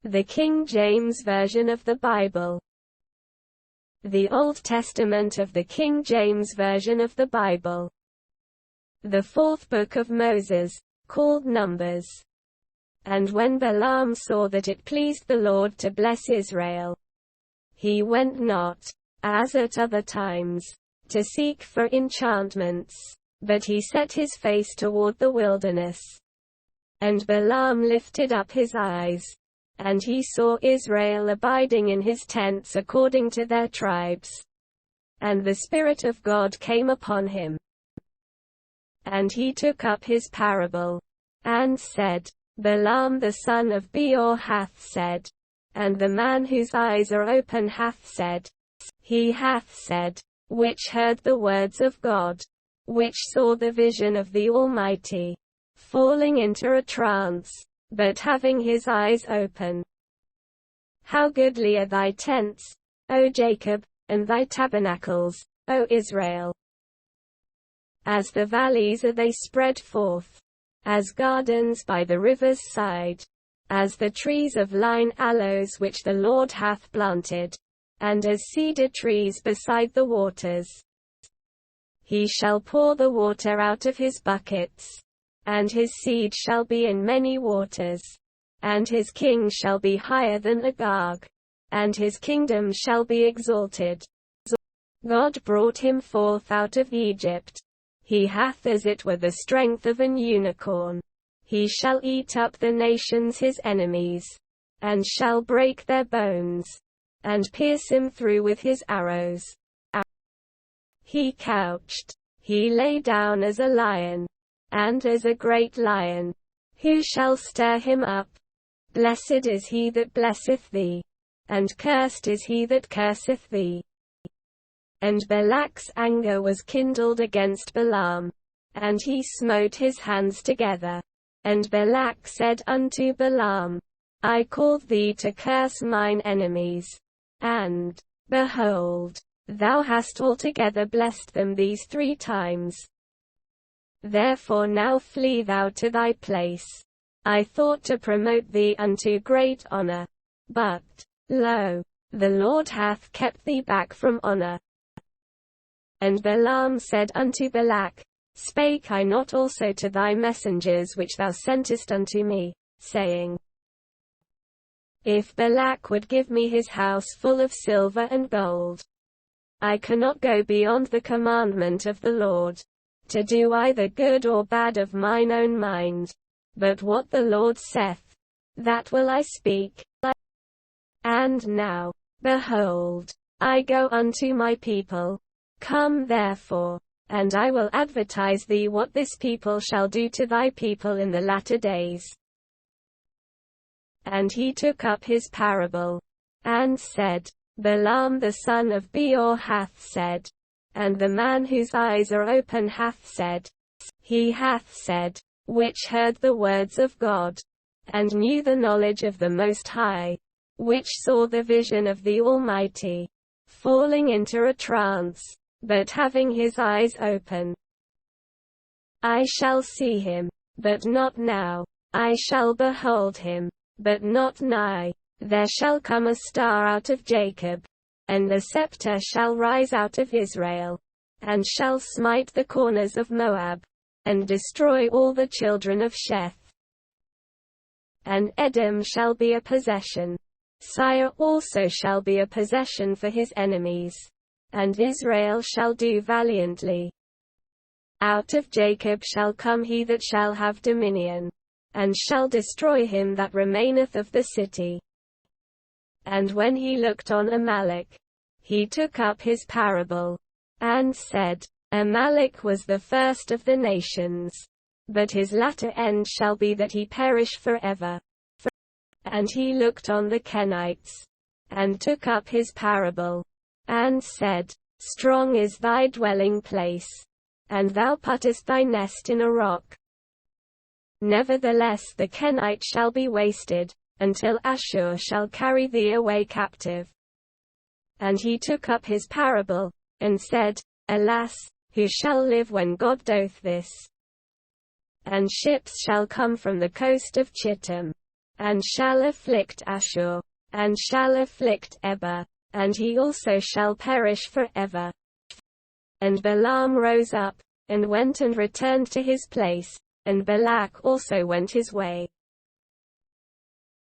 The King James Version of the Bible. The Old Testament of the King James Version of the Bible. The fourth book of Moses, called Numbers. And when Balaam saw that it pleased the Lord to bless Israel, he went not, as at other times, to seek for enchantments, but he set his face toward the wilderness. And Balaam lifted up his eyes, and he saw Israel abiding in his tents according to their tribes. And the Spirit of God came upon him. And he took up his parable, and said, Balaam the son of Beor hath said, and the man whose eyes are open hath said, he hath said, which heard the words of God, which saw the vision of the Almighty, falling into a trance, but having his eyes open. How goodly are thy tents, O Jacob, and thy tabernacles, O Israel! As the valleys are they spread forth, as gardens by the river's side, as the trees of line aloes which the Lord hath planted, and as cedar trees beside the waters. He shall pour the water out of his buckets, and his seed shall be in many waters, and his king shall be higher than Agag, and his kingdom shall be exalted. God brought him forth out of Egypt. He hath as it were the strength of an unicorn. He shall eat up the nations his enemies, and shall break their bones, and pierce him through with his arrows. He couched, he lay down as a lion, and as a great lion. Who shall stir him up? Blessed is he that blesseth thee, and cursed is he that curseth thee. And Balak's anger was kindled against Balaam, and he smote his hands together. And Balak said unto Balaam, I called thee to curse mine enemies, and, behold, thou hast altogether blessed them these 3 times. Therefore now flee thou to thy place. I thought to promote thee unto great honor. But, lo, the Lord hath kept thee back from honor. And Balaam said unto Balak, Spake I not also to thy messengers which thou sentest unto me, saying, If Balak would give me his house full of silver and gold, I cannot go beyond the commandment of the Lord, to do either good or bad of mine own mind, but what the Lord saith, that will I speak. And now, behold, I go unto my people. Come therefore, and I will advertise thee what this people shall do to thy people in the latter days. And he took up his parable, and said, Balaam the son of Beor hath said, and the man whose eyes are open hath said, he hath said, which heard the words of God, and knew the knowledge of the Most High, which saw the vision of the Almighty, falling into a trance, but having his eyes open. I shall see him, but not now. I shall behold him, but not nigh. There shall come a star out of Jacob, and a scepter shall rise out of Israel, and shall smite the corners of Moab, and destroy all the children of Sheth. And Edom shall be a possession. Seir also shall be a possession for his enemies, and Israel shall do valiantly. Out of Jacob shall come he that shall have dominion, and shall destroy him that remaineth of the city. And when he looked on Amalek, he took up his parable, and said, Amalek was the first of the nations, but his latter end shall be that he perish forever. And he looked on the Kenites, and took up his parable, and said, Strong is thy dwelling place, and thou puttest thy nest in a rock. Nevertheless the Kenites shall be wasted, until Ashur shall carry thee away captive. And he took up his parable, and said, Alas, who shall live when God doth this? And ships shall come from the coast of Chittim, and shall afflict Ashur, and shall afflict Eber, and he also shall perish for ever. And Balaam rose up, and went and returned to his place, and Balak also went his way.